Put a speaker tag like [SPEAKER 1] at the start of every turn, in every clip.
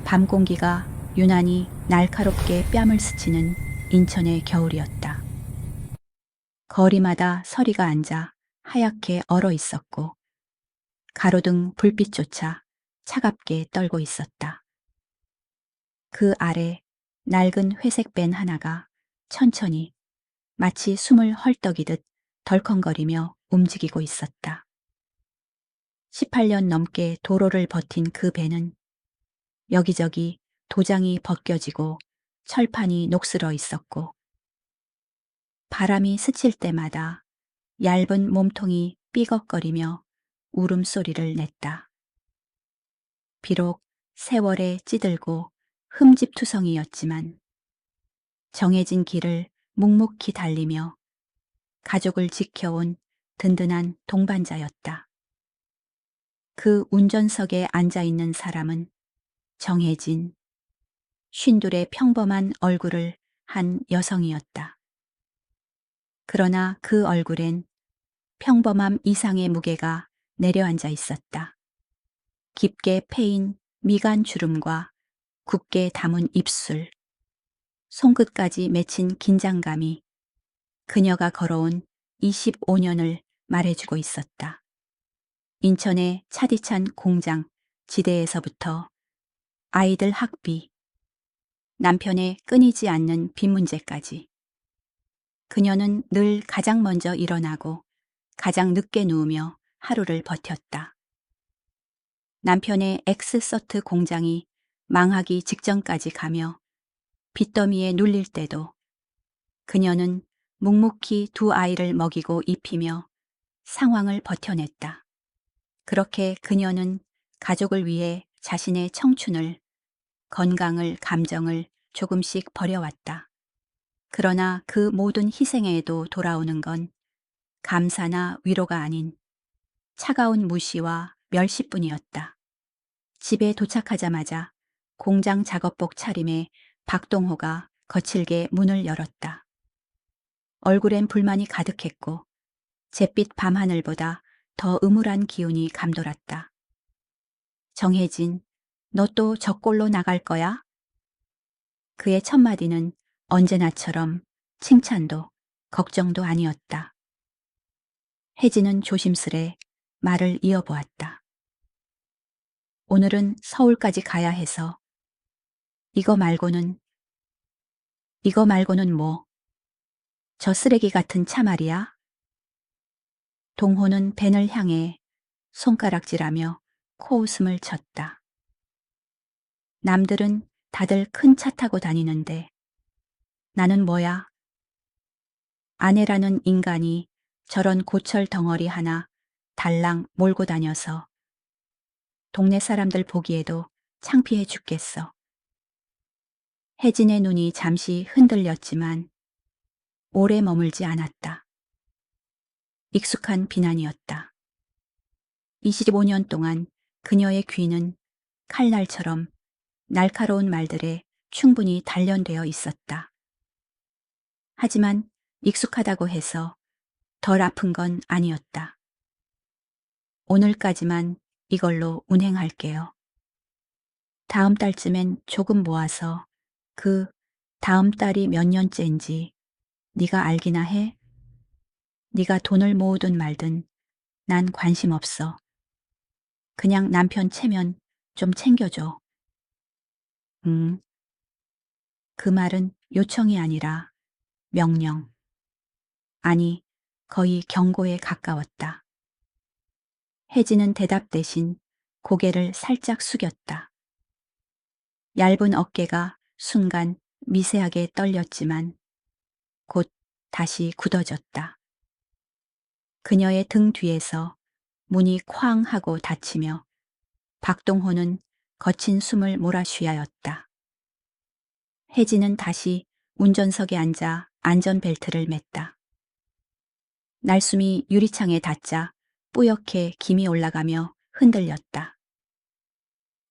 [SPEAKER 1] 밤 공기가 유난히 날카롭게 뺨을 스치는 인천의 겨울이었다. 거리마다 서리가 앉아 하얗게 얼어 있었고 가로등 불빛조차 차갑게 떨고 있었다. 그 아래 낡은 회색 밴 하나가 천천히 마치 숨을 헐떡이듯 덜컹거리며 움직이고 있었다. 18년 넘게 도로를 버틴 그 배는 여기저기 도장이 벗겨지고 철판이 녹슬어 있었고 바람이 스칠 때마다 얇은 몸통이 삐걱거리며 울음소리를 냈다. 비록 세월에 찌들고 흠집투성이였지만 정해진 길을 묵묵히 달리며 가족을 지켜온 든든한 동반자였다. 그 운전석에 앉아있는 사람은 정해진, 쉰둘의 평범한 얼굴을 한 여성이었다. 그러나 그 얼굴엔 평범함 이상의 무게가 내려앉아 있었다. 깊게 패인 미간 주름과 굳게 담은 입술, 손끝까지 맺힌 긴장감이 그녀가 걸어온 25년을 말해주고 있었다. 인천의 차디찬 공장 지대에서부터 아이들 학비, 남편의 끊이지 않는 빚 문제까지. 그녀는 늘 가장 먼저 일어나고 가장 늦게 누우며 하루를 버텼다. 남편의 엑스서트 공장이 망하기 직전까지 가며 빚더미에 눌릴 때도 그녀는 묵묵히 두 아이를 먹이고 입히며 상황을 버텨냈다. 그렇게 그녀는 가족을 위해 자신의 청춘을, 건강을, 감정을 조금씩 버려왔다. 그러나 그 모든 희생에도 돌아오는 건 감사나 위로가 아닌 차가운 무시와 멸시뿐이었다. 집에 도착하자마자 공장 작업복 차림에 박동호가 거칠게 문을 열었다. 얼굴엔 불만이 가득했고 잿빛 밤하늘보다 더 음울한 기운이 감돌았다. 정혜진, 너 또 저꼴로 나갈 거야? 그의 첫마디는 언제나처럼 칭찬도 걱정도 아니었다. 혜진은 조심스레 말을 이어보았다. 오늘은 서울까지 가야 해서 이거 말고는 뭐? 저 쓰레기 같은 차 말이야? 동호는 벤을 향해 손가락질하며 코웃음을 쳤다. 남들은 다들 큰 차 타고 다니는데 나는 뭐야? 아내라는 인간이 저런 고철 덩어리 하나 달랑 몰고 다녀서 동네 사람들 보기에도 창피해 죽겠어. 혜진의 눈이 잠시 흔들렸지만 오래 머물지 않았다. 익숙한 비난이었다. 25년 동안 그녀의 귀는 칼날처럼 날카로운 말들에 충분히 단련되어 있었다. 하지만 익숙하다고 해서 덜 아픈 건 아니었다. 오늘까지만 이걸로 운행할게요. 다음 달쯤엔 조금 모아서 그 다음 달이 몇 년째인지 네가 알기나 해? 네가 돈을 모으든 말든 난 관심 없어. 그냥 남편 체면 좀 챙겨줘. 그 말은 요청이 아니라 명령. 아니, 거의 경고에 가까웠다. 혜진은 대답 대신 고개를 살짝 숙였다. 얇은 어깨가 순간 미세하게 떨렸지만 곧 다시 굳어졌다. 그녀의 등 뒤에서 문이 쾅 하고 닫히며 박동호는 거친 숨을 몰아쉬하였다. 혜진은 다시 운전석에 앉아 안전벨트를 맸다. 날숨이 유리창에 닿자 뿌옇게 김이 올라가며 흔들렸다.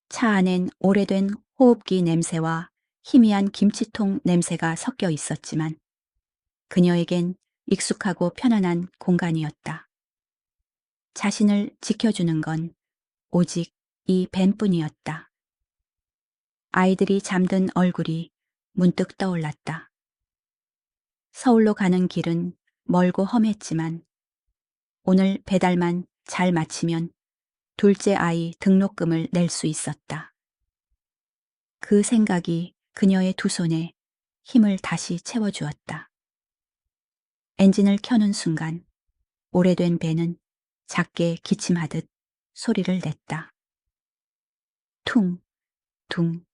[SPEAKER 1] 차 안엔 오래된 호흡기 냄새와 희미한 김치통 냄새가 섞여 있었지만 그녀에겐 익숙하고 편안한 공간이었다. 자신을 지켜주는 건 오직 이 밴뿐이었다. 아이들이 잠든 얼굴이 문득 떠올랐다. 서울로 가는 길은 멀고 험했지만 오늘 배달만 잘 마치면 둘째 아이 등록금을 낼 수 있었다. 그 생각이 그녀의 두 손에 힘을 다시 채워주었다. 엔진을 켜는 순간 오래된 배는 작게 기침하듯 소리를 냈다. 퉁, 둥.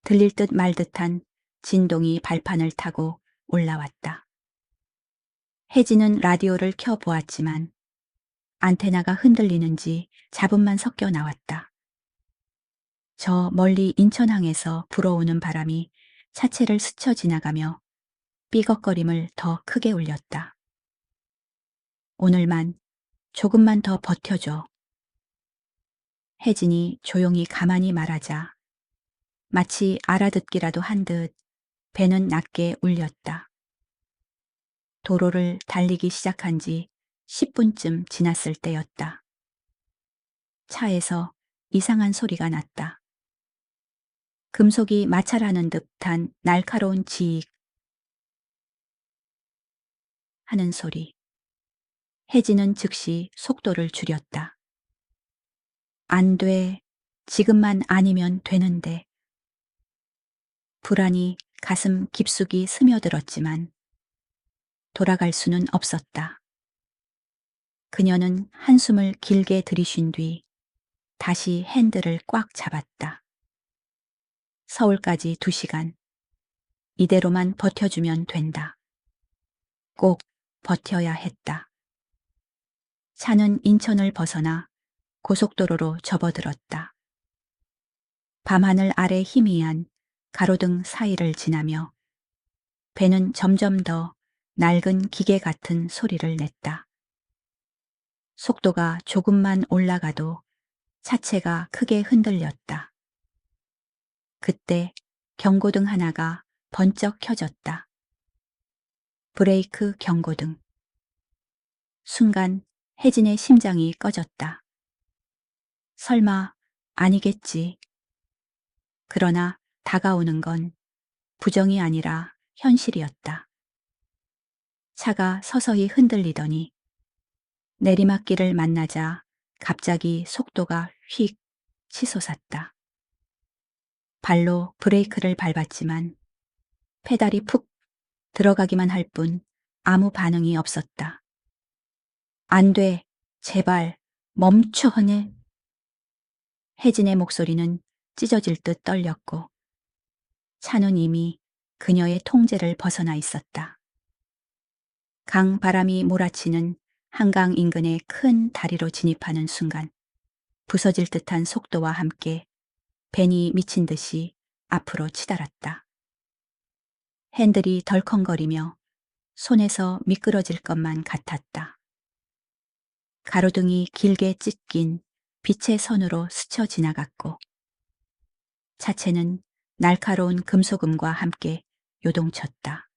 [SPEAKER 1] 들릴 듯 말 듯한 진동이 발판을 타고 올라왔다. 혜진은 라디오를 켜보았지만 안테나가 흔들리는지 잡음만 섞여 나왔다. 저 멀리 인천항에서 불어오는 바람이 차체를 스쳐 지나가며 삐걱거림을 더 크게 울렸다. 오늘만 조금만 더 버텨줘. 혜진이 조용히 가만히 말하자 마치 알아듣기라도 한 듯 배는 낮게 울렸다. 도로를 달리기 시작한 지 10분쯤 지났을 때였다. 차에서 이상한 소리가 났다. 금속이 마찰하는 듯한 날카로운 지익 하는 소리. 혜진은 즉시 속도를 줄였다. 안 돼. 지금만 아니면 되는데. 불안이 가슴 깊숙이 스며들었지만 돌아갈 수는 없었다. 그녀는 한숨을 길게 들이쉰 뒤 다시 핸들을 꽉 잡았다. 서울까지 2시간. 이대로만 버텨주면 된다. 꼭 버텨야 했다. 차는 인천을 벗어나 고속도로로 접어들었다. 밤하늘 아래 희미한 가로등 사이를 지나며 배는 점점 더 낡은 기계 같은 소리를 냈다. 속도가 조금만 올라가도 차체가 크게 흔들렸다. 그때 경고등 하나가 번쩍 켜졌다. 브레이크 경고등. 순간 혜진의 심장이 꺼졌다. 설마 아니겠지. 그러나 다가오는 건 부정이 아니라 현실이었다. 차가 서서히 흔들리더니 내리막길을 만나자 갑자기 속도가 휙 치솟았다. 발로 브레이크를 밟았지만 페달이 푹 들어가기만 할 뿐 아무 반응이 없었다. 안 돼, 제발, 멈춰, 하네. 혜진의 목소리는 찢어질 듯 떨렸고 차는 이미 그녀의 통제를 벗어나 있었다. 강 바람이 몰아치는 한강 인근의 큰 다리로 진입하는 순간 부서질 듯한 속도와 함께 벤이 미친 듯이 앞으로 치달았다. 핸들이 덜컹거리며 손에서 미끄러질 것만 같았다. 가로등이 길게 찢긴 빛의 선으로 스쳐 지나갔고 차체는 날카로운 금속음과 함께 요동쳤다.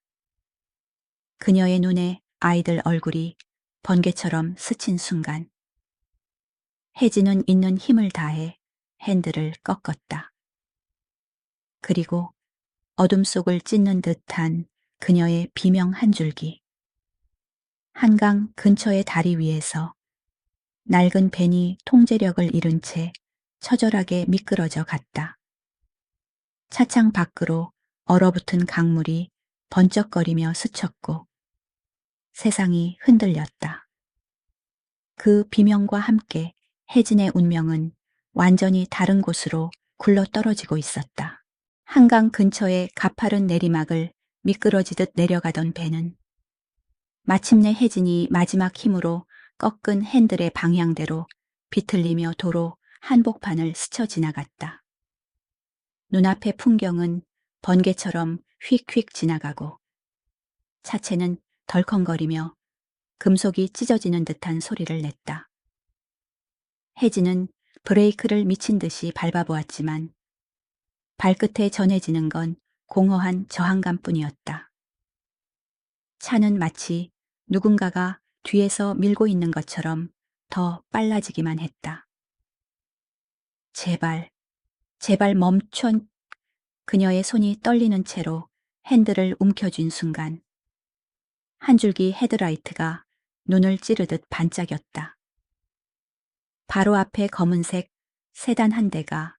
[SPEAKER 1] 그녀의 눈에 아이들 얼굴이 번개처럼 스친 순간 혜진은 있는 힘을 다해 핸들을 꺾었다. 그리고 어둠 속을 찢는 듯한 그녀의 비명 한 줄기. 한강 근처의 다리 위에서 낡은 벤이 통제력을 잃은 채 처절하게 미끄러져 갔다. 차창 밖으로 얼어붙은 강물이 번쩍거리며 스쳤고 세상이 흔들렸다. 그 비명과 함께 혜진의 운명은 완전히 다른 곳으로 굴러떨어지고 있었다. 한강 근처의 가파른 내리막을 미끄러지듯 내려가던 배는 마침내 혜진이 마지막 힘으로 꺾은 핸들의 방향대로 비틀리며 도로 한복판을 스쳐 지나갔다. 눈앞의 풍경은 번개처럼 휙휙 지나가고 차체는 덜컹거리며 금속이 찢어지는 듯한 소리를 냈다. 혜진은 브레이크를 미친 듯이 밟아보았지만 발끝에 전해지는 건 공허한 저항감뿐이었다. 차는 마치 누군가가 뒤에서 밀고 있는 것처럼 더 빨라지기만 했다. 제발, 제발 멈춰. 그녀의 손이 떨리는 채로 핸들을 움켜쥔 순간 한 줄기 헤드라이트가 눈을 찌르듯 반짝였다. 바로 앞에 검은색 세단 한 대가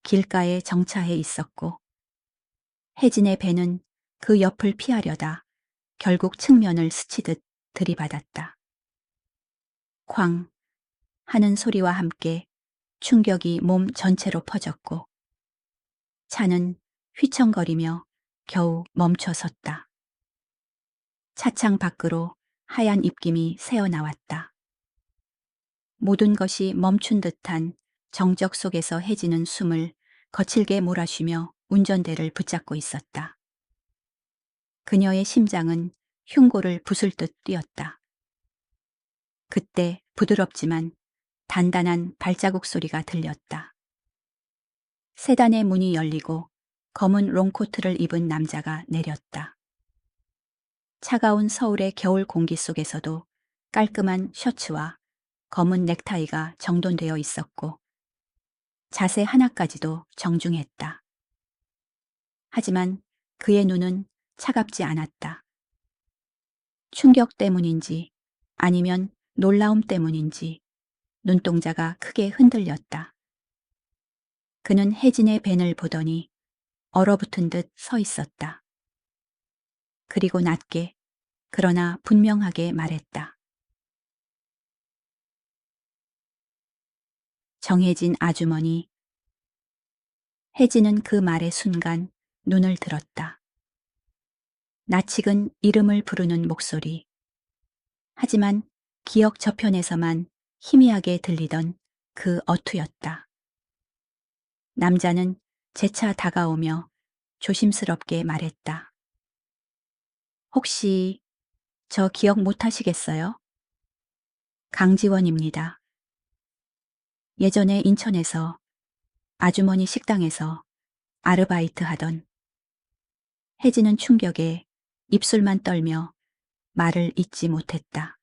[SPEAKER 1] 길가에 정차해 있었고 혜진의 배는 그 옆을 피하려다 결국 측면을 스치듯 들이받았다. 쾅 하는 소리와 함께 충격이 몸 전체로 퍼졌고 차는 휘청거리며 겨우 멈춰 섰다. 차창 밖으로 하얀 입김이 새어나왔다. 모든 것이 멈춘 듯한 정적 속에서 혜진은 숨을 거칠게 몰아쉬며 운전대를 붙잡고 있었다. 그녀의 심장은 흉골을 부술 듯 뛰었다. 그때 부드럽지만 단단한 발자국 소리가 들렸다. 세단의 문이 열리고 검은 롱코트를 입은 남자가 내렸다. 차가운 서울의 겨울 공기 속에서도 깔끔한 셔츠와 검은 넥타이가 정돈되어 있었고 자세 하나까지도 정중했다. 하지만 그의 눈은 차갑지 않았다. 충격 때문인지 아니면 놀라움 때문인지 눈동자가 크게 흔들렸다. 그는 혜진의 벤을 보더니 얼어붙은 듯 서 있었다. 그리고 낮게 그러나 분명하게 말했다. 정혜진 아주머니. 혜진은 그 말의 순간 눈을 들었다. 낯익은 이름을 부르는 목소리. 하지만 기억 저편에서만 희미하게 들리던 그 어투였다. 남자는 재차 다가오며 조심스럽게 말했다. 혹시 저 기억 못 하시겠어요? 강지원입니다. 예전에 인천에서 아주머니 식당에서 아르바이트 하던. 혜진은 충격에 입술만 떨며 말을 잇지 못했다.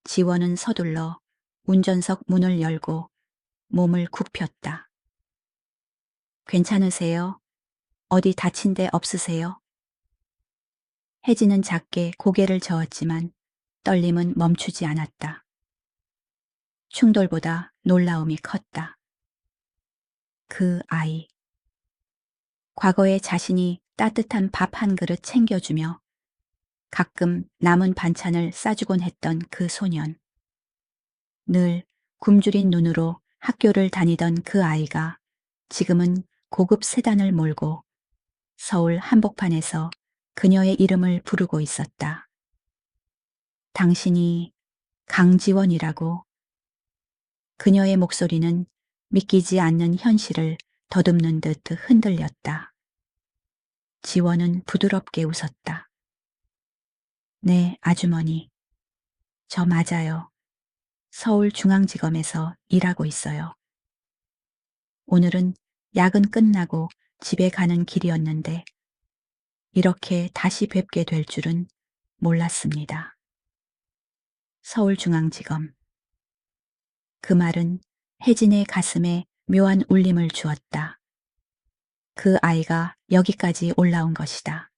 [SPEAKER 1] 지원은 서둘러 운전석 문을 열고 몸을 굽혔다. 괜찮으세요? 어디 다친 데 없으세요? 혜진은 작게 고개를 저었지만 떨림은 멈추지 않았다. 충돌보다 놀라움이 컸다. 그 아이. 과거에 자신이 따뜻한 밥 한 그릇 챙겨주며 가끔 남은 반찬을 싸주곤 했던 그 소년. 늘 굶주린 눈으로 학교를 다니던 그 아이가 지금은 고급 세단을 몰고 서울 한복판에서 그녀의 이름을 부르고 있었다. 당신이 강지원이라고. 그녀의 목소리는 믿기지 않는 현실을 더듬는 듯 흔들렸다. 지원은 부드럽게 웃었다. 네, 아주머니. 저 맞아요. 서울중앙지검에서 일하고 있어요. 오늘은 야근 끝나고 집에 가는 길이었는데 이렇게 다시 뵙게 될 줄은 몰랐습니다. 서울중앙지검. 그 말은 혜진의 가슴에 묘한 울림을 주었다. 그 아이가 여기까지 올라온 것이다.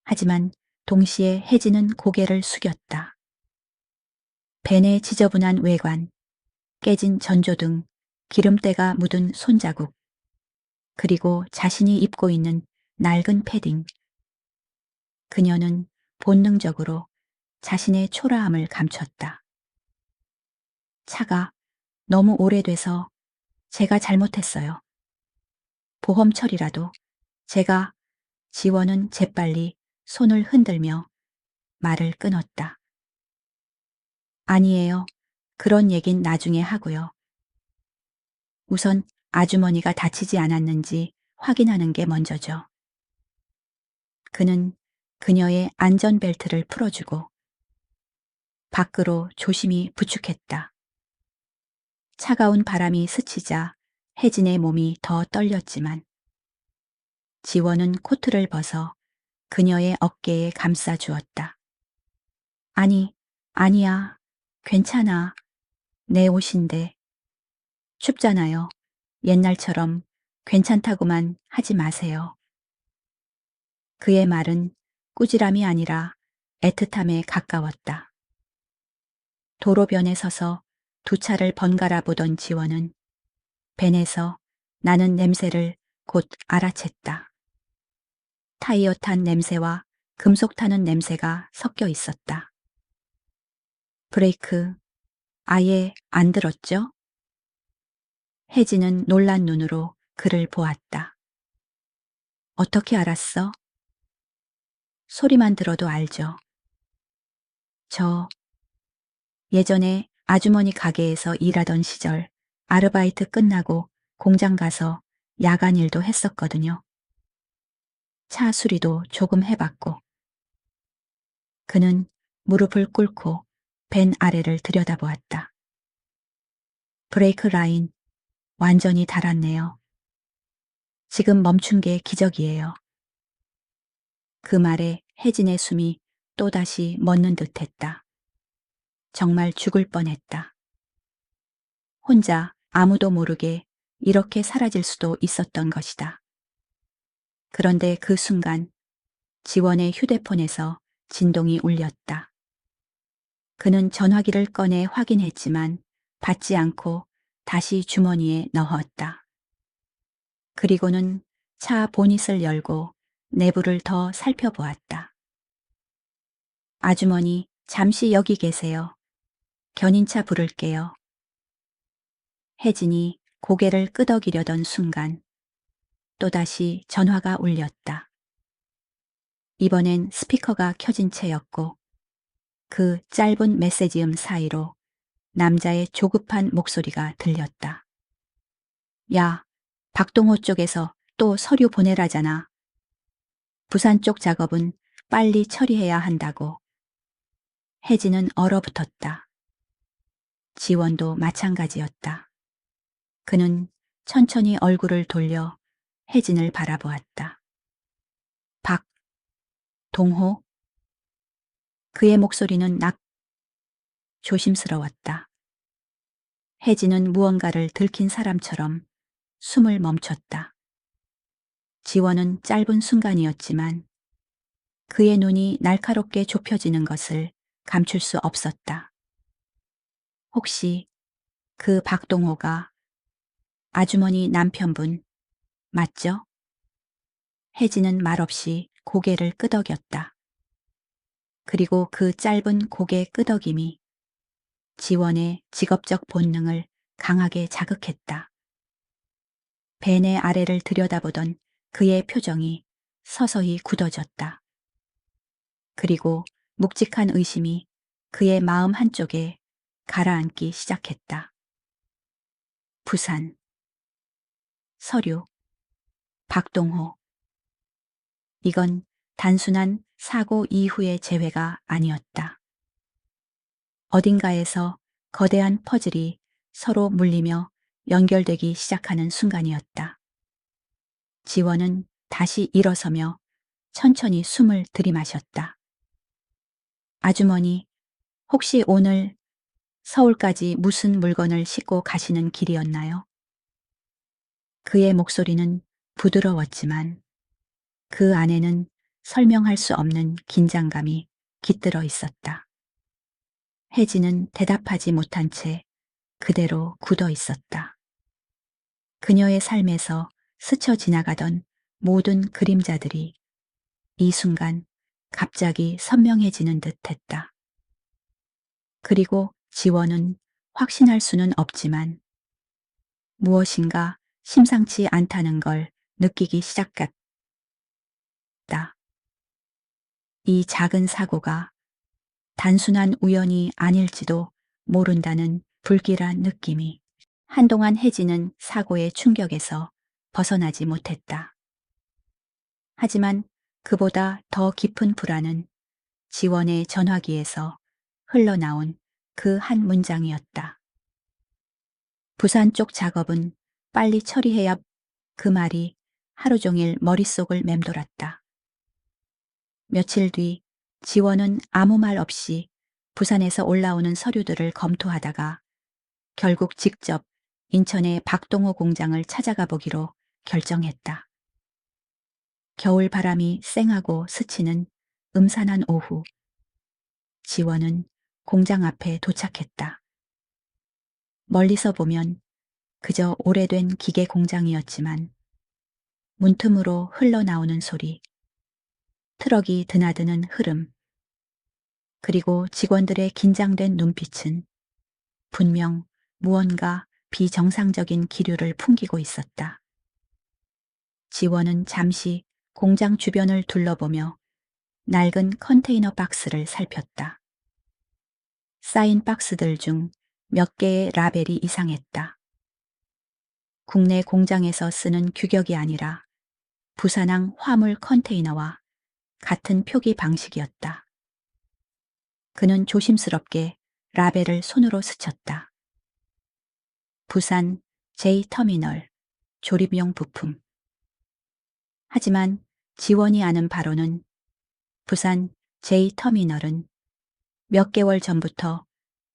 [SPEAKER 1] 하지만 동시에 혜진은 고개를 숙였다. 벤의 지저분한 외관, 깨진 전조등, 기름때가 묻은 손자국, 그리고 자신이 입고 있는 낡은 패딩. 그녀는 본능적으로 자신의 초라함을 감췄다. 차가 너무 오래돼서 제가 잘못했어요. 보험 처리라도 제가. 지원은 재빨리 손을 흔들며 말을 끊었다. 아니에요. 그런 얘긴 나중에 하고요. 우선 아주머니가 다치지 않았는지 확인하는 게 먼저죠. 그는 그녀의 안전벨트를 풀어주고 밖으로 조심히 부축했다. 차가운 바람이 스치자 혜진의 몸이 더 떨렸지만 지원은 코트를 벗어 그녀의 어깨에 감싸 주었다. 아니, 아니야. 괜찮아. 내 옷인데. 춥잖아요. 옛날처럼 괜찮다고만 하지 마세요. 그의 말은 꾸지람이 아니라 애틋함에 가까웠다. 도로변에 서서 두 차를 번갈아 보던 지원은 벤에서 나는 냄새를 곧 알아챘다. 타이어 탄 냄새와 금속 타는 냄새가 섞여 있었다. 브레이크 아예 안 들었죠? 혜진은 놀란 눈으로 그를 보았다. 어떻게 알았어? 소리만 들어도 알죠. 저 예전에 아주머니 가게에서 일하던 시절 아르바이트 끝나고 공장 가서 야간 일도 했었거든요. 차 수리도 조금 해봤고. 그는 무릎을 꿇고 벤 아래를 들여다보았다. 브레이크 라인 완전히 닳았네요. 지금 멈춘 게 기적이에요. 그 말에 혜진의 숨이 또다시 멎는 듯했다. 정말 죽을 뻔했다. 혼자 아무도 모르게 이렇게 사라질 수도 있었던 것이다. 그런데 그 순간 지원의 휴대폰에서 진동이 울렸다. 그는 전화기를 꺼내 확인했지만 받지 않고 다시 주머니에 넣었다. 그리고는 차 보닛을 열고 내부를 더 살펴보았다. 아주머니, 잠시 여기 계세요. 견인차 부를게요. 혜진이 고개를 끄덕이려던 순간 또다시 전화가 울렸다. 이번엔 스피커가 켜진 채였고 그 짧은 메시지음 사이로 남자의 조급한 목소리가 들렸다. 야, 박동호 쪽에서 또 서류 보내라잖아. 부산 쪽 작업은 빨리 처리해야 한다고. 혜진은 얼어붙었다. 지원도 마찬가지였다. 그는 천천히 얼굴을 돌려 혜진을 바라보았다. 박동호? 그의 목소리는 조심스러웠다. 혜진은 무언가를 들킨 사람처럼 숨을 멈췄다. 지원은 짧은 순간이었지만 그의 눈이 날카롭게 좁혀지는 것을 감출 수 없었다. 혹시 그 박동호가 아주머니 남편분 맞죠? 혜진은 말없이 고개를 끄덕였다. 그리고 그 짧은 고개 끄덕임이 지원의 직업적 본능을 강하게 자극했다. 벤의 아래를 들여다보던 그의 표정이 서서히 굳어졌다. 그리고 묵직한 의심이 그의 마음 한쪽에 가라앉기 시작했다. 부산, 서류, 박동호. 이건 단순한 사고 이후의 재회가 아니었다. 어딘가에서 거대한 퍼즐이 서로 물리며 연결되기 시작하는 순간이었다. 지원은 다시 일어서며 천천히 숨을 들이마셨다. 아주머니, 혹시 오늘 서울까지 무슨 물건을 싣고 가시는 길이었나요? 그의 목소리는 부드러웠지만 그 안에는 설명할 수 없는 긴장감이 깃들어 있었다. 혜진은 대답하지 못한 채 그대로 굳어 있었다. 그녀의 삶에서 스쳐 지나가던 모든 그림자들이 이 순간 갑자기 선명해지는 듯 했다. 그리고 지원은 확신할 수는 없지만 무엇인가 심상치 않다는 걸 느끼기 시작했다. 이 작은 사고가 단순한 우연이 아닐지도 모른다는 불길한 느낌이 한동안 혜진은 사고의 충격에서 벗어나지 못했다. 하지만 그보다 더 깊은 불안은 지원의 전화기에서 흘러나온 그 한 문장이었다. 부산 쪽 작업은 빨리 처리해야. 그 말이 하루 종일 머릿속을 맴돌았다. 며칠 뒤 지원은 아무 말 없이 부산에서 올라오는 서류들을 검토하다가 결국 직접 인천의 박동호 공장을 찾아가 보기로 결정했다. 겨울 바람이 쌩하고 스치는 음산한 오후, 지원은 공장 앞에 도착했다. 멀리서 보면 그저 오래된 기계 공장이었지만 문틈으로 흘러나오는 소리, 트럭이 드나드는 흐름, 그리고 직원들의 긴장된 눈빛은 분명 무언가 비정상적인 기류를 풍기고 있었다. 지원은 잠시 공장 주변을 둘러보며 낡은 컨테이너 박스를 살폈다. 쌓인 박스들 중 몇 개의 라벨이 이상했다. 국내 공장에서 쓰는 규격이 아니라 부산항 화물 컨테이너와 같은 표기 방식이었다. 그는 조심스럽게 라벨을 손으로 스쳤다. 부산 J터미널 조립용 부품. 하지만 지원이 아는 바로는 부산 J터미널은 몇 개월 전부터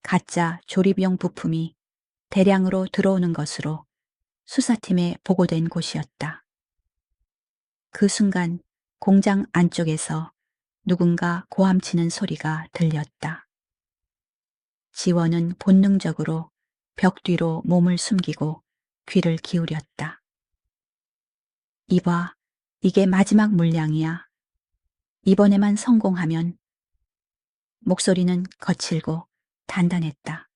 [SPEAKER 1] 가짜 조립용 부품이 대량으로 들어오는 것으로 수사팀에 보고된 곳이었다. 그 순간 공장 안쪽에서 누군가 고함치는 소리가 들렸다. 지원은 본능적으로 벽 뒤로 몸을 숨기고 귀를 기울였다. 이봐, 이게 마지막 물량이야. 이번에만 성공하면. 목소리는 거칠고 단단했다.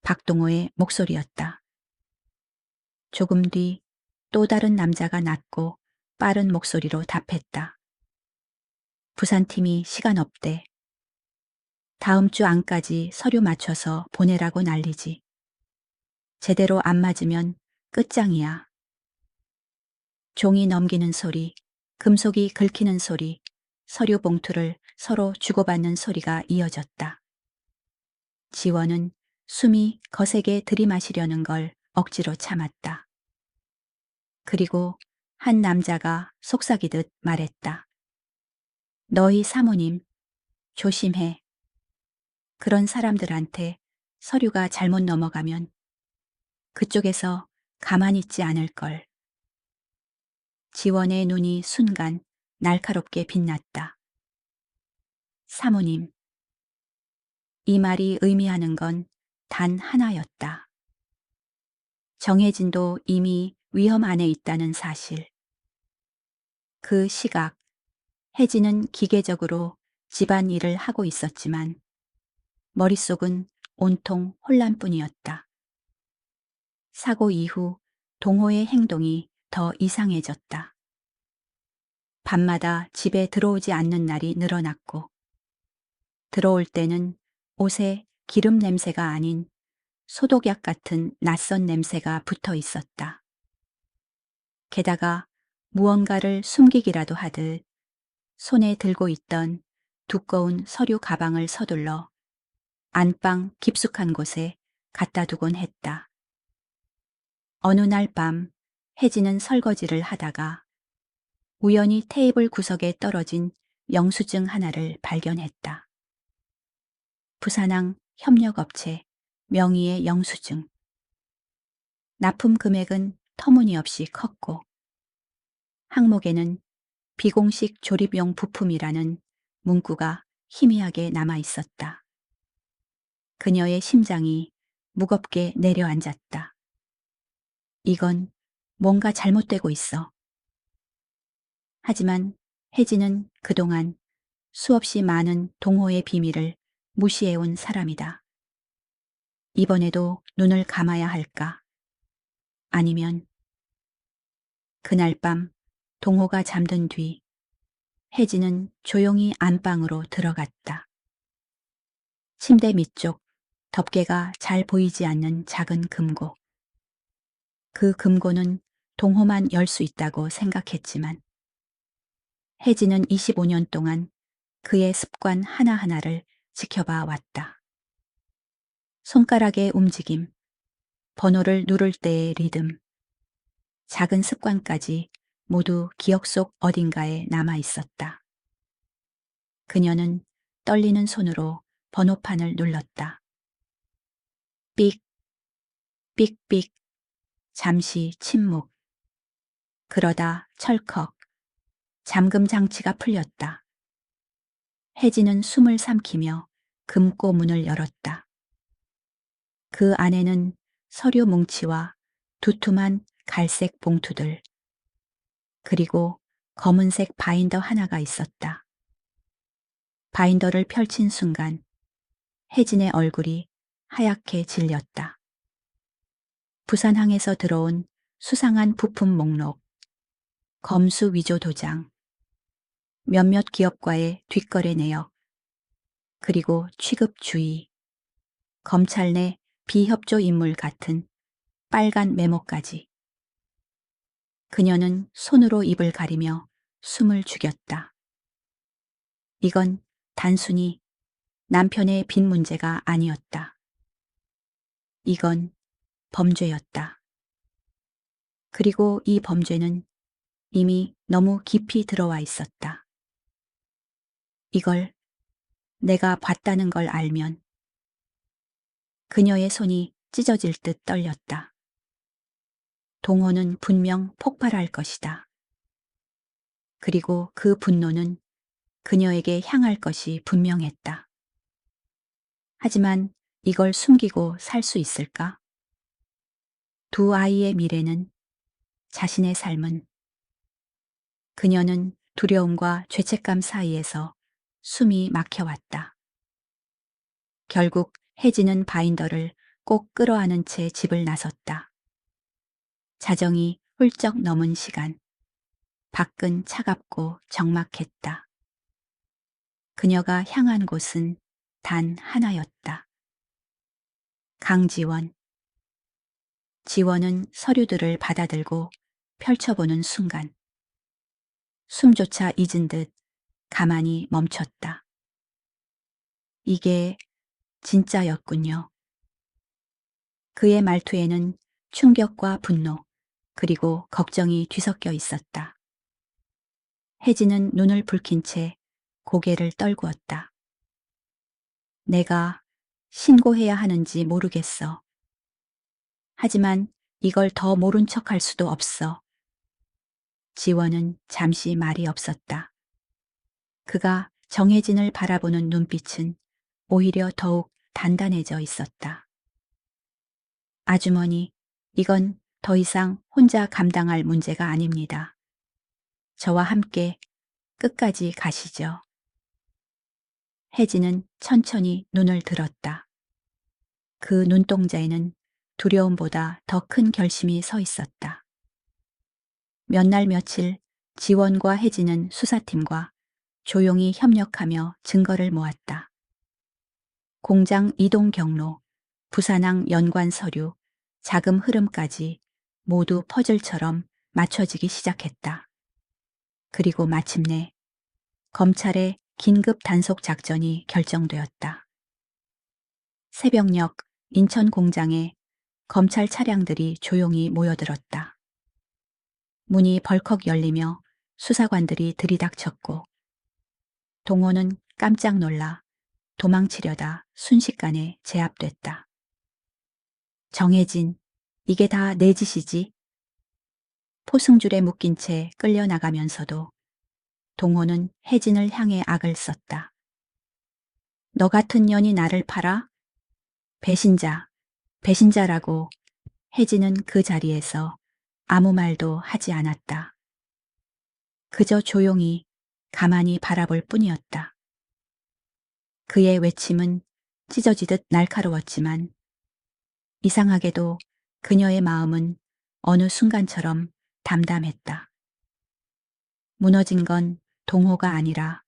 [SPEAKER 1] 박동호의 목소리였다. 조금 뒤 또 다른 남자가 낮고 빠른 목소리로 답했다. 부산팀이 시간 없대. 다음 주 안까지 서류 맞춰서 보내라고 난리지. 제대로 안 맞으면 끝장이야. 종이 넘기는 소리, 금속이 긁히는 소리, 서류 봉투를 서로 주고받는 소리가 이어졌다. 지원은 숨이 거세게 들이마시려는 걸 억지로 참았다. 그리고 한 남자가 속삭이듯 말했다. 너희 사모님, 조심해. 그런 사람들한테 서류가 잘못 넘어가면 그쪽에서 가만히 있지 않을 걸. 지원의 눈이 순간 날카롭게 빛났다. 사모님. 이 말이 의미하는 건 단 하나였다. 정혜진도 이미 위험 안에 있다는 사실. 그 시각, 혜진은 기계적으로 집안일을 하고 있었지만 머릿속은 온통 혼란뿐이었다. 사고 이후 동호의 행동이 더 이상해졌다. 밤마다 집에 들어오지 않는 날이 늘어났고 들어올 때는 옷에 기름 냄새가 아닌 소독약 같은 낯선 냄새가 붙어 있었다. 게다가 무언가를 숨기기라도 하듯 손에 들고 있던 두꺼운 서류 가방을 서둘러 안방 깊숙한 곳에 갖다 두곤 했다. 어느 날 밤 혜진은 설거지를 하다가 우연히 테이블 구석에 떨어진 영수증 하나를 발견했다. 부산항 협력업체 명의의 영수증. 납품 금액은 터무니없이 컸고 항목에는 비공식 조립용 부품이라는 문구가 희미하게 남아 있었다. 그녀의 심장이 무겁게 내려앉았다. 이건 뭔가 잘못되고 있어. 하지만 혜진은 그동안 수없이 많은 동호의 비밀을 무시해온 사람이다. 이번에도 눈을 감아야 할까? 아니면 그날 밤 동호가 잠든 뒤 혜진은 조용히 안방으로 들어갔다. 침대 밑쪽 덮개가 잘 보이지 않는 작은 금고. 그 금고는 동호만 열 수 있다고 생각했지만 혜진은 25년 동안 그의 습관 하나하나를 지켜봐 왔다. 손가락의 움직임, 번호를 누를 때의 리듬, 작은 습관까지 모두 기억 속 어딘가에 남아 있었다. 그녀는 떨리는 손으로 번호판을 눌렀다. 삑, 삑삑, 잠시 침묵. 그러다 철컥 잠금 장치가 풀렸다. 혜진은 숨을 삼키며 금고 문을 열었다. 그 안에는 서류 뭉치와 두툼한 갈색 봉투들, 그리고 검은색 바인더 하나가 있었다. 바인더를 펼친 순간 혜진의 얼굴이 하얗게 질렸다. 부산항에서 들어온 수상한 부품 목록, 검수 위조 도장, 몇몇 기업과의 뒷거래 내역, 그리고 취급 주의, 검찰 내 비협조 인물 같은 빨간 메모까지. 그녀는 손으로 입을 가리며 숨을 죽였다. 이건 단순히 남편의 빚 문제가 아니었다. 이건 범죄였다. 그리고 이 범죄는 이미 너무 깊이 들어와 있었다. 이걸 내가 봤다는 걸 알면 그녀의 손이 찢어질 듯 떨렸다. 동호는 분명 폭발할 것이다. 그리고 그 분노는 그녀에게 향할 것이 분명했다. 하지만 이걸 숨기고 살 수 있을까? 두 아이의 미래는, 자신의 삶은, 그녀는 두려움과 죄책감 사이에서 숨이 막혀왔다. 결국 혜진은 바인더를 꼭 끌어안은 채 집을 나섰다. 자정이 훌쩍 넘은 시간, 밖은 차갑고 적막했다. 그녀가 향한 곳은 단 하나였다. 강지원. 지원은 서류들을 받아들고 펼쳐보는 순간 숨조차 잊은 듯 가만히 멈췄다. 이게 진짜였군요. 그의 말투에는 충격과 분노, 그리고 걱정이 뒤섞여 있었다. 혜진은 눈을 붉힌 채 고개를 떨구었다. 내가 신고해야 하는지 모르겠어. 하지만 이걸 더 모른 척할 수도 없어. 지원은 잠시 말이 없었다. 그가 정혜진을 바라보는 눈빛은 오히려 더욱 단단해져 있었다. 아주머니, 이건 더 이상 혼자 감당할 문제가 아닙니다. 저와 함께 끝까지 가시죠. 혜진은 천천히 눈을 들었다. 그 눈동자에는 두려움보다 더 큰 결심이 서 있었다. 몇 날 며칠 지원과 혜진은 수사팀과 조용히 협력하며 증거를 모았다. 공장 이동 경로, 부산항 연관 서류, 자금 흐름까지 모두 퍼즐처럼 맞춰지기 시작했다. 그리고 마침내 검찰의 긴급 단속 작전이 결정되었다. 새벽녘 인천 공장에 검찰 차량들이 조용히 모여들었다. 문이 벌컥 열리며 수사관들이 들이닥쳤고 동호는 깜짝 놀라 도망치려다 순식간에 제압됐다. 정혜진, 이게 다 내 짓이지? 포승줄에 묶인 채 끌려나가면서도 동호는 혜진을 향해 악을 썼다. 너 같은 년이 나를 팔아? 배신자, 배신자라고. 혜진은 그 자리에서 아무 말도 하지 않았다. 그저 조용히 가만히 바라볼 뿐이었다. 그의 외침은 찢어지듯 날카로웠지만 이상하게도 그녀의 마음은 어느 순간처럼 담담했다. 무너진 건 동호가 아니라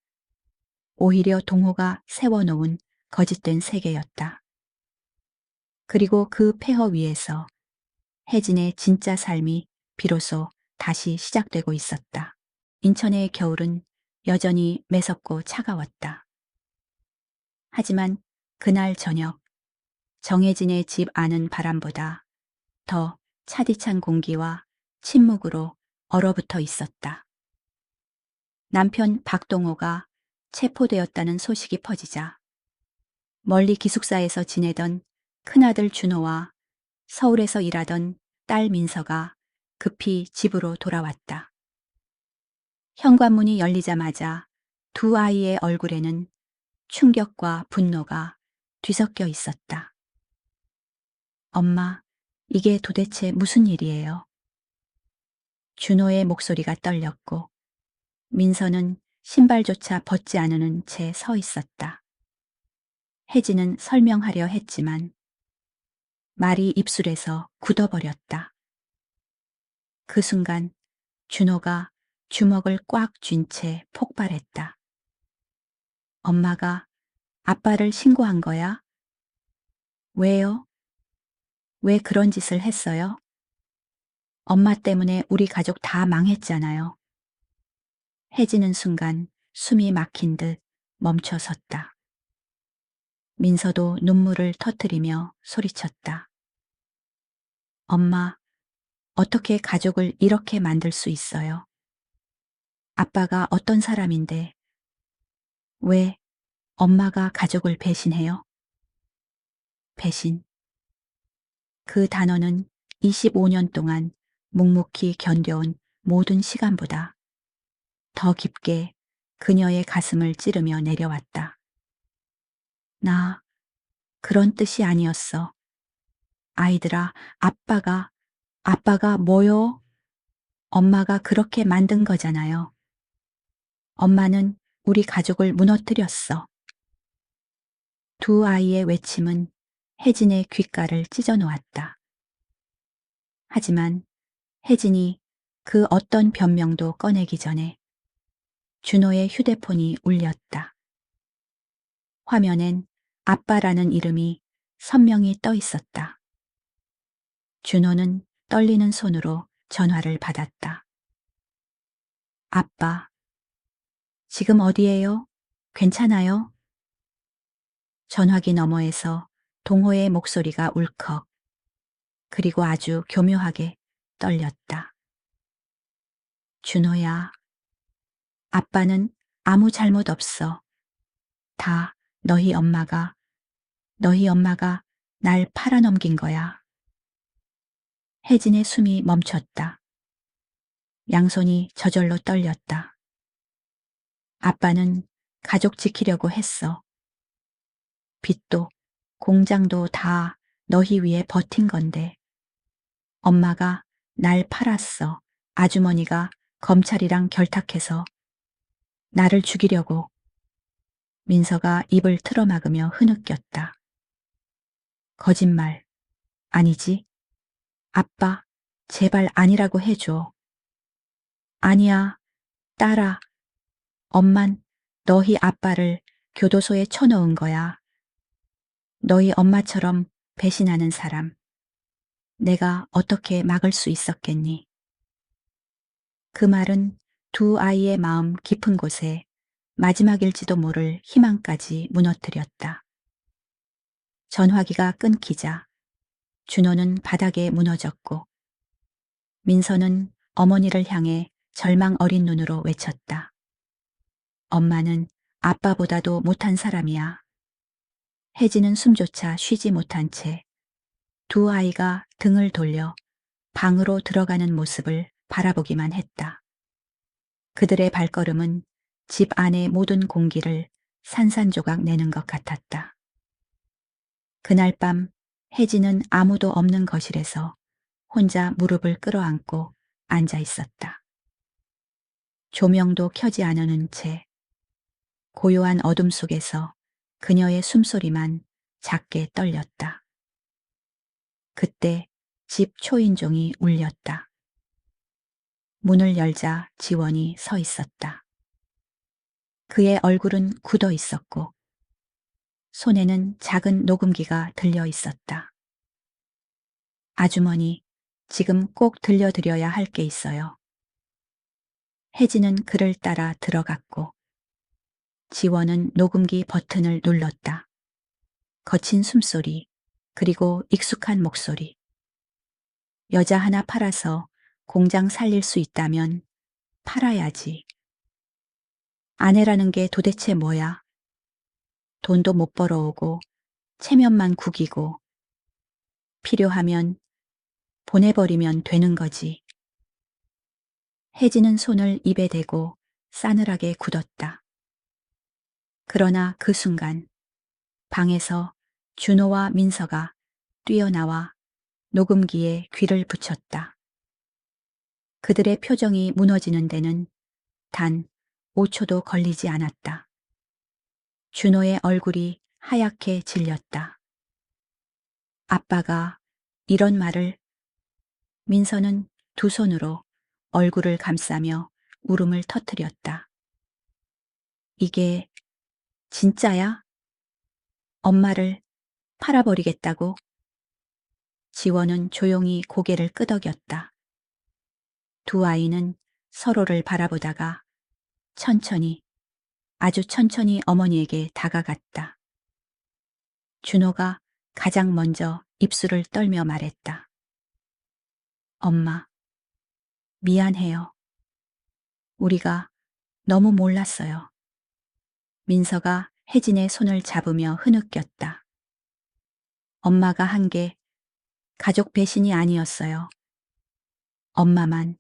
[SPEAKER 1] 오히려 동호가 세워놓은 거짓된 세계였다. 그리고 그 폐허 위에서 혜진의 진짜 삶이 비로소 다시 시작되고 있었다. 인천의 겨울은 여전히 매섭고 차가웠다. 하지만 그날 저녁 정혜진의 집 안은 바람보다 더 차디찬 공기와 침묵으로 얼어붙어 있었다. 남편 박동호가 체포되었다는 소식이 퍼지자 멀리 기숙사에서 지내던 큰아들 준호와 서울에서 일하던 딸 민서가 급히 집으로 돌아왔다. 현관문이 열리자마자 두 아이의 얼굴에는 충격과 분노가 뒤섞여 있었다. 엄마, 이게 도대체 무슨 일이에요? 준호의 목소리가 떨렸고 민서는 신발조차 벗지 않은 채 서 있었다. 혜진은 설명하려 했지만 말이 입술에서 굳어버렸다. 그 순간 준호가 주먹을 꽉 쥔 채 폭발했다. 엄마가 아빠를 신고한 거야? 왜요? 왜 그런 짓을 했어요? 엄마 때문에 우리 가족 다 망했잖아요. 혜진은 순간 숨이 막힌 듯 멈춰 섰다. 민서도 눈물을 터뜨리며 소리쳤다. 엄마, 어떻게 가족을 이렇게 만들 수 있어요? 아빠가 어떤 사람인데 왜 엄마가 가족을 배신해요? 배신. 그 단어는 25년 동안 묵묵히 견뎌온 모든 시간보다 더 깊게 그녀의 가슴을 찌르며 내려왔다. 나 그런 뜻이 아니었어. 아이들아, 아빠가 뭐요? 엄마가 그렇게 만든 거잖아요. 엄마는 우리 가족을 무너뜨렸어. 두 아이의 외침은 혜진의 귓가를 찢어 놓았다. 하지만 혜진이 그 어떤 변명도 꺼내기 전에 준호의 휴대폰이 울렸다. 화면엔 아빠라는 이름이 선명히 떠 있었다. 준호는 떨리는 손으로 전화를 받았다. 아빠, 지금 어디에요? 괜찮아요? 전화기 너머에서 동호의 목소리가 울컥, 그리고 아주 교묘하게 떨렸다. 준호야, 아빠는 아무 잘못 없어. 다 너희 엄마가 날 팔아넘긴 거야. 혜진의 숨이 멈췄다. 양손이 저절로 떨렸다. 아빠는 가족 지키려고 했어. 빚도 공장도 다 너희 위해 버틴 건데. 엄마가 날 팔았어. 아주머니가 검찰이랑 결탁해서 나를 죽이려고. 민서가 입을 틀어막으며 흐느꼈다. 거짓말. 아니지. 아빠, 제발 아니라고 해줘. 아니야, 딸아. 엄만 너희 아빠를 교도소에 쳐넣은 거야. 너희 엄마처럼 배신하는 사람. 내가 어떻게 막을 수 있었겠니? 그 말은 두 아이의 마음 깊은 곳에 마지막일지도 모를 희망까지 무너뜨렸다. 전화기가 끊기자 준호는 바닥에 무너졌고 민서는 어머니를 향해 절망 어린 눈으로 외쳤다. 엄마는 아빠보다도 못한 사람이야. 혜진은 숨조차 쉬지 못한 채 두 아이가 등을 돌려 방으로 들어가는 모습을 바라보기만 했다. 그들의 발걸음은 집 안의 모든 공기를 산산조각 내는 것 같았다. 그날 밤 혜진은 아무도 없는 거실에서 혼자 무릎을 끌어안고 앉아 있었다. 조명도 켜지 않은 채 고요한 어둠 속에서 그녀의 숨소리만 작게 떨렸다. 그때 집 초인종이 울렸다. 문을 열자 지원이 서 있었다. 그의 얼굴은 굳어 있었고 손에는 작은 녹음기가 들려 있었다. 아주머니, 지금 꼭 들려드려야 할 게 있어요. 혜진은 그를 따라 들어갔고 지원은 녹음기 버튼을 눌렀다. 거친 숨소리, 그리고 익숙한 목소리. 여자 하나 팔아서 공장 살릴 수 있다면 팔아야지. 아내라는 게 도대체 뭐야? 돈도 못 벌어오고 체면만 구기고 필요하면 보내버리면 되는 거지. 혜진은 손을 입에 대고 싸늘하게 굳었다. 그러나 그 순간 방에서 준호와 민서가 뛰어나와 녹음기에 귀를 붙였다. 그들의 표정이 무너지는 데는 단 5초도 걸리지 않았다. 준호의 얼굴이 하얗게 질렸다. 아빠가 이런 말을. 민서는 두 손으로 얼굴을 감싸며 울음을 터뜨렸다. 이게 진짜야? 엄마를 팔아버리겠다고? 지원은 조용히 고개를 끄덕였다. 두 아이는 서로를 바라보다가 천천히, 아주 천천히 어머니에게 다가갔다. 준호가 가장 먼저 입술을 떨며 말했다. 엄마, 미안해요. 우리가 너무 몰랐어요. 민서가 혜진의 손을 잡으며 흐느꼈다. 엄마가 한 게 가족 배신이 아니었어요. 엄마만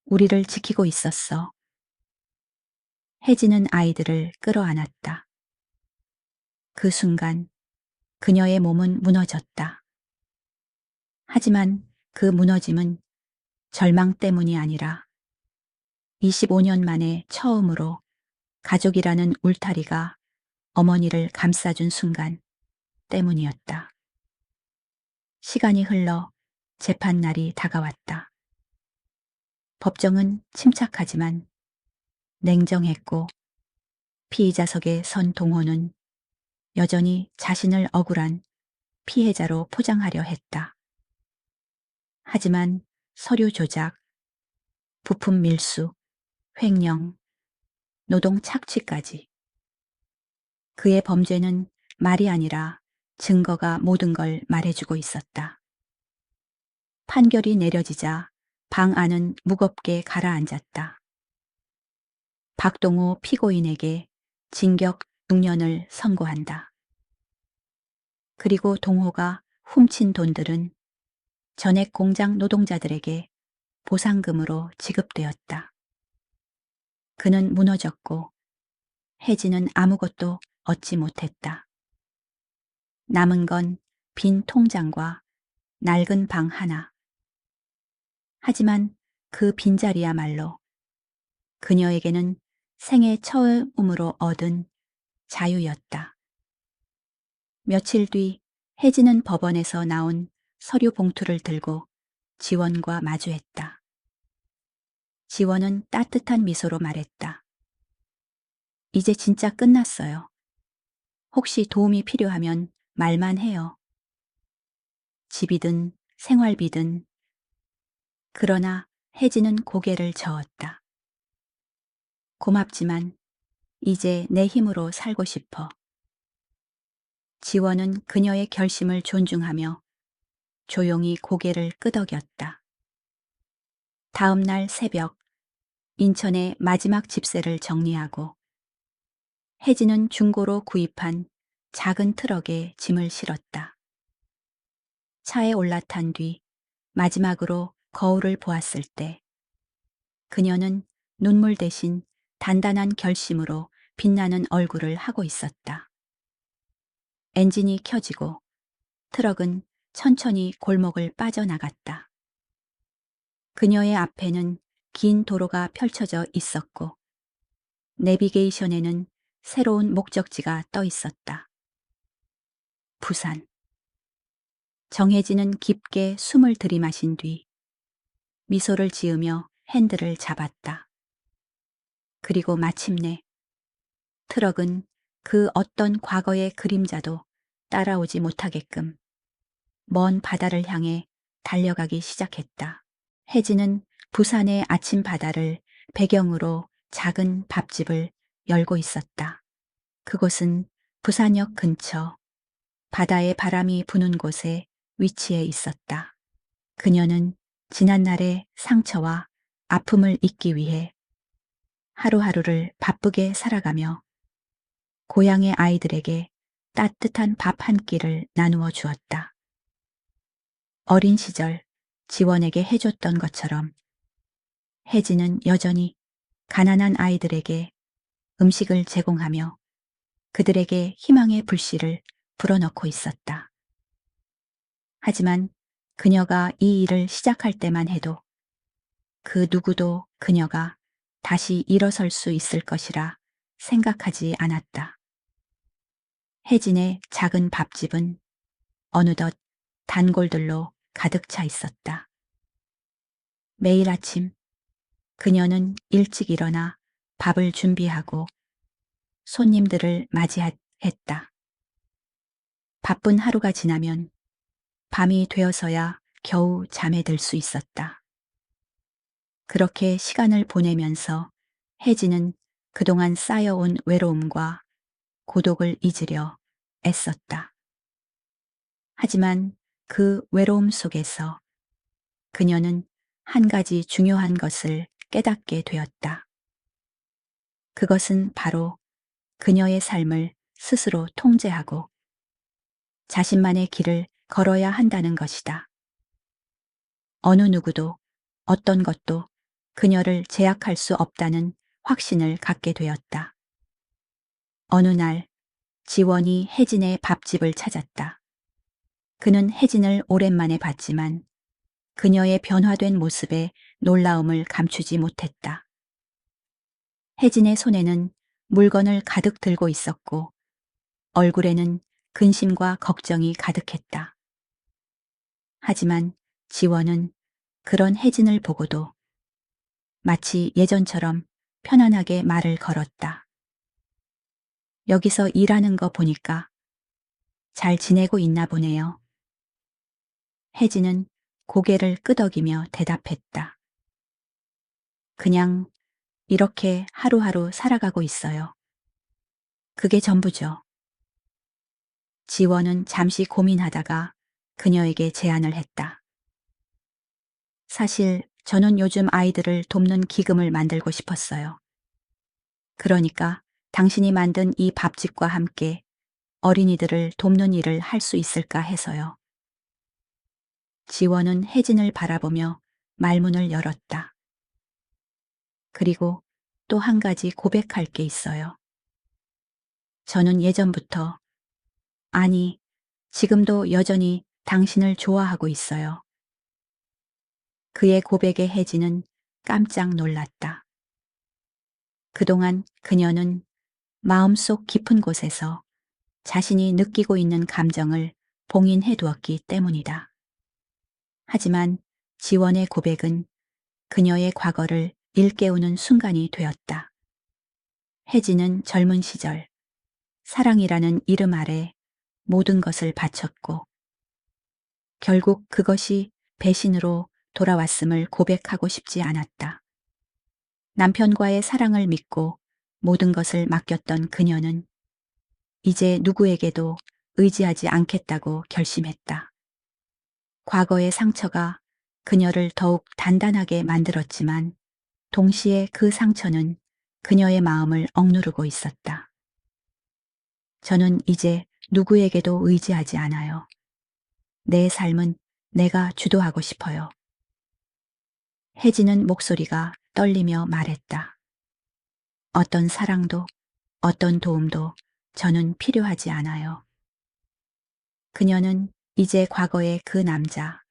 [SPEAKER 1] 우리를 지키고 있었어. 혜진은 아이들을 끌어안았다. 그 순간 그녀의 몸은 무너졌다. 하지만 그 무너짐은 절망 때문이 아니라 25년 만에 처음으로 가족이라는 울타리가 어머니를 감싸준 순간 때문이었다. 시간이 흘러 재판날이 다가왔다. 법정은 침착하지만 냉정했고 피의자석에 선 동호는 여전히 자신을 억울한 피해자로 포장하려 했다. 하지만 서류 조작, 부품 밀수, 횡령, 노동 착취까지 그의 범죄는 말이 아니라 증거가 모든 걸 말해주고 있었다. 판결이 내려지자 방 안은 무겁게 가라앉았다. 박동호 피고인에게 징역 6년을 선고한다. 그리고 동호가 훔친 돈들은 전액 공장 노동자들에게 보상금으로 지급되었다. 그는 무너졌고 혜진은 아무것도 얻지 못했다. 남은 건 빈 통장과 낡은 방 하나. 하지만 그 빈자리야말로 그녀에게는 생애 처음으로 얻은 자유였다. 며칠 뒤 혜진은 법원에서 나온 서류 봉투를 들고 지원과 마주했다. 지원은 따뜻한 미소로 말했다. 이제 진짜 끝났어요. 혹시 도움이 필요하면 말만 해요. 집이든 생활비든. 그러나 혜진은 고개를 저었다. 고맙지만 이제 내 힘으로 살고 싶어. 지원은 그녀의 결심을 존중하며 조용히 고개를 끄덕였다. 다음 날 새벽 인천의 마지막 집세를 정리하고 혜진은 중고로 구입한 작은 트럭에 짐을 실었다. 차에 올라탄 뒤 마지막으로 거울을 보았을 때 그녀는 눈물 대신 단단한 결심으로 빛나는 얼굴을 하고 있었다. 엔진이 켜지고 트럭은 천천히 골목을 빠져나갔다. 그녀의 앞에는 긴 도로가 펼쳐져 있었고 내비게이션에는 새로운 목적지가 떠 있었다. 부산. 정혜진은 깊게 숨을 들이마신 뒤 미소를 지으며 핸들을 잡았다. 그리고 마침내 트럭은 그 어떤 과거의 그림자도 따라오지 못하게끔 먼 바다를 향해 달려가기 시작했다. 혜진은 부산의 아침 바다를 배경으로 작은 밥집을 열고 있었다. 그곳은 부산역 근처 바다의 바람이 부는 곳에 위치해 있었다. 그녀는 지난날의 상처와 아픔을 잊기 위해 하루하루를 바쁘게 살아가며 고향의 아이들에게 따뜻한 밥 한 끼를 나누어 주었다. 어린 시절 지원에게 해줬던 것처럼 혜진은 여전히 가난한 아이들에게 음식을 제공하며 그들에게 희망의 불씨를 불어넣고 있었다. 하지만 그녀가 이 일을 시작할 때만 해도 그 누구도 그녀가 다시 일어설 수 있을 것이라 생각하지 않았다. 혜진의 작은 밥집은 어느덧 단골들로 가득 차 있었다. 매일 아침 그녀는 일찍 일어나 밥을 준비하고 손님들을 맞이했다. 바쁜 하루가 지나면 밤이 되어서야 겨우 잠에 들 수 있었다. 그렇게 시간을 보내면서 혜진은 그동안 쌓여온 외로움과 고독을 잊으려 애썼다. 하지만 그 외로움 속에서 그녀는 한 가지 중요한 것을 깨닫게 되었다. 그것은 바로 그녀의 삶을 스스로 통제하고 자신만의 길을 걸어야 한다는 것이다. 어느 누구도 어떤 것도 그녀를 제약할 수 없다는 확신을 갖게 되었다. 어느 날 지원이 혜진의 밥집을 찾았다. 그는 혜진을 오랜만에 봤지만 그녀의 변화된 모습에 놀라움을 감추지 못했다. 혜진의 손에는 물건을 가득 들고 있었고 얼굴에는 근심과 걱정이 가득했다. 하지만 지원은 그런 혜진을 보고도 마치 예전처럼 편안하게 말을 걸었다. 여기서 일하는 거 보니까 잘 지내고 있나 보네요. 혜진은 고개를 끄덕이며 대답했다. 그냥 이렇게 하루하루 살아가고 있어요. 그게 전부죠. 지원은 잠시 고민하다가 그녀에게 제안을 했다. 사실 저는 요즘 아이들을 돕는 기금을 만들고 싶었어요. 그러니까 당신이 만든 이 밥집과 함께 어린이들을 돕는 일을 할 수 있을까 해서요. 지원은 혜진을 바라보며 말문을 열었다. 그리고 또 한 가지 고백할 게 있어요. 저는 예전부터, 아니, 지금도 여전히 당신을 좋아하고 있어요. 그의 고백에 혜진은 깜짝 놀랐다. 그동안 그녀는 마음속 깊은 곳에서 자신이 느끼고 있는 감정을 봉인해 두었기 때문이다. 하지만 지원의 고백은 그녀의 과거를 일깨우는 순간이 되었다. 혜진은 젊은 시절 사랑이라는 이름 아래 모든 것을 바쳤고 결국 그것이 배신으로 돌아왔음을 고백하고 싶지 않았다. 남편과의 사랑을 믿고 모든 것을 맡겼던 그녀는 이제 누구에게도 의지하지 않겠다고 결심했다. 과거의 상처가 그녀를 더욱 단단하게 만들었지만 동시에 그 상처는 그녀의 마음을 억누르고 있었다. 저는 이제 누구에게도 의지하지 않아요. 내 삶은 내가 주도하고 싶어요. 혜진은 목소리가 떨리며 말했다. 어떤 사랑도, 어떤 도움도 저는 필요하지 않아요. 그녀는 이제 과거의 그 남자,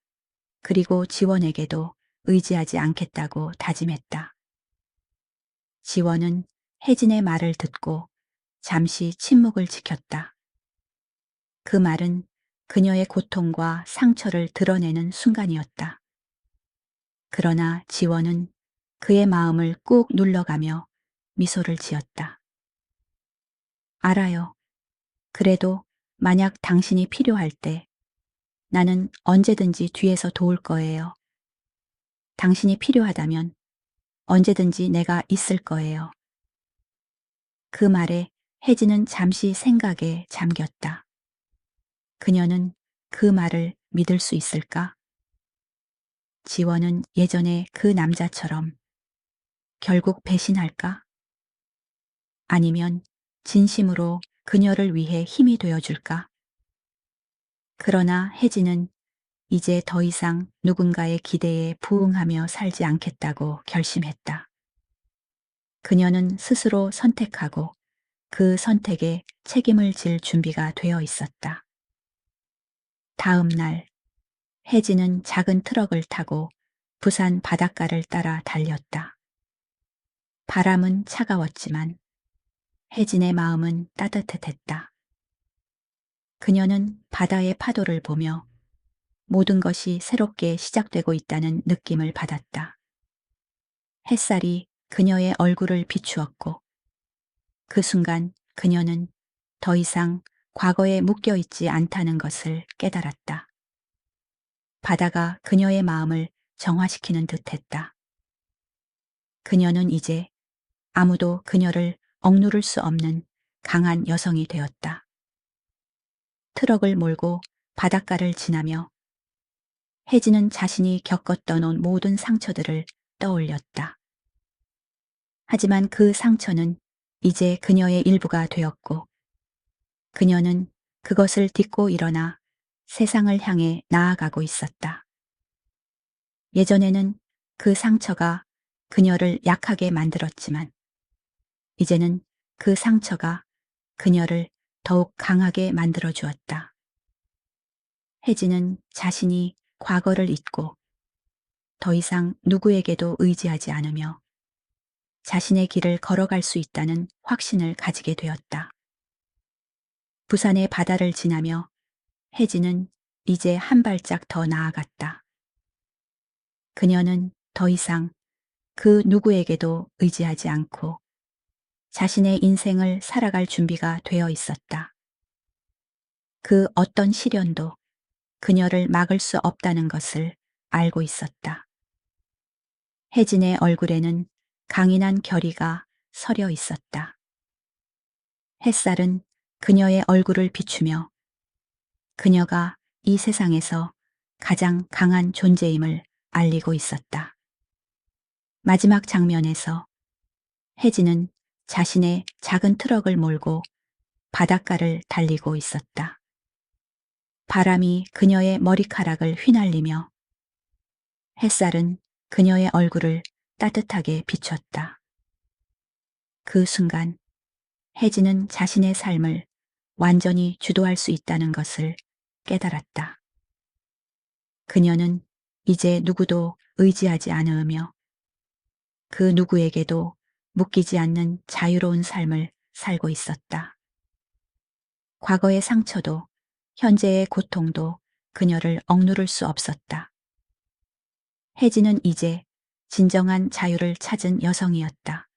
[SPEAKER 1] 그리고 지원에게도 의지하지 않겠다고 다짐했다. 지원은 혜진의 말을 듣고 잠시 침묵을 지켰다. 그 말은 그녀의 고통과 상처를 드러내는 순간이었다. 그러나 지원은 그의 마음을 꾹 눌러가며 미소를 지었다. 알아요. 그래도 만약 당신이 필요할 때 나는 언제든지 뒤에서 도울 거예요. 당신이 필요하다면 언제든지 내가 있을 거예요. 그 말에 혜진은 잠시 생각에 잠겼다. 그녀는 그 말을 믿을 수 있을까? 지원은 예전에 그 남자처럼 결국 배신할까? 아니면 진심으로 그녀를 위해 힘이 되어줄까? 그러나 혜진은 이제 더 이상 누군가의 기대에 부응하며 살지 않겠다고 결심했다. 그녀는 스스로 선택하고 그 선택에 책임을 질 준비가 되어 있었다. 다음 날, 혜진은 작은 트럭을 타고 부산 바닷가를 따라 달렸다. 바람은 차가웠지만 혜진의 마음은 따뜻했다. 그녀는 바다의 파도를 보며 모든 것이 새롭게 시작되고 있다는 느낌을 받았다. 햇살이 그녀의 얼굴을 비추었고 그 순간 그녀는 더 이상 과거에 묶여 있지 않다는 것을 깨달았다. 바다가 그녀의 마음을 정화시키는 듯했다. 그녀는 이제 아무도 그녀를 억누를 수 없는 강한 여성이 되었다. 트럭을 몰고 바닷가를 지나며 혜진은 자신이 겪었던 온 모든 상처들을 떠올렸다. 하지만 그 상처는 이제 그녀의 일부가 되었고 그녀는 그것을 딛고 일어나 세상을 향해 나아가고 있었다. 예전에는 그 상처가 그녀를 약하게 만들었지만 이제는 그 상처가 그녀를 더욱 강하게 만들어 주었다. 혜진은 자신이 과거를 잊고 더 이상 누구에게도 의지하지 않으며 자신의 길을 걸어갈 수 있다는 확신을 가지게 되었다. 부산의 바다를 지나며 혜진은 이제 한 발짝 더 나아갔다. 그녀는 더 이상 그 누구에게도 의지하지 않고 자신의 인생을 살아갈 준비가 되어 있었다. 그 어떤 시련도 그녀를 막을 수 없다는 것을 알고 있었다. 혜진의 얼굴에는 강인한 결의가 서려 있었다. 햇살은 그녀의 얼굴을 비추며 그녀가 이 세상에서 가장 강한 존재임을 알리고 있었다. 마지막 장면에서 혜진은 자신의 작은 트럭을 몰고 바닷가를 달리고 있었다. 바람이 그녀의 머리카락을 휘날리며 햇살은 그녀의 얼굴을 따뜻하게 비췄다. 그 순간 혜진은 자신의 삶을 완전히 주도할 수 있다는 것을 깨달았다. 그녀는 이제 누구도 의지하지 않으며 그 누구에게도 묶이지 않는 자유로운 삶을 살고 있었다. 과거의 상처도 현재의 고통도 그녀를 억누를 수 없었다. 혜진은 이제 진정한 자유를 찾은 여성이었다.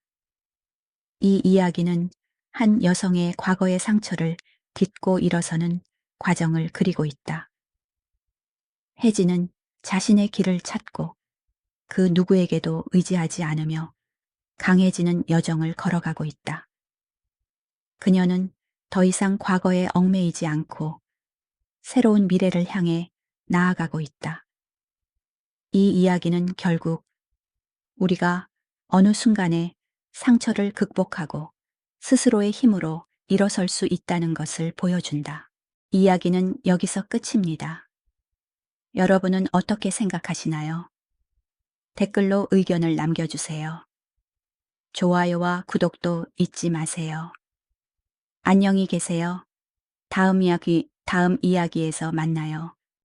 [SPEAKER 1] 이 이야기는 한 여성의 과거의 상처를 딛고 일어서는 과정을 그리고 있다. 혜진은 자신의 길을 찾고 그 누구에게도 의지하지 않으며 강해지는 여정을 걸어가고 있다. 그녀는 더 이상 과거에 얽매이지 않고 새로운 미래를 향해 나아가고 있다. 이 이야기는 결국 우리가 어느 순간에 상처를 극복하고 스스로의 힘으로 일어설 수 있다는 것을 보여준다. 이야기는 여기서 끝입니다. 여러분은 어떻게 생각하시나요? 댓글로 의견을 남겨주세요. 좋아요와 구독도 잊지 마세요. 안녕히 계세요. 다음 이야기에서 만나요.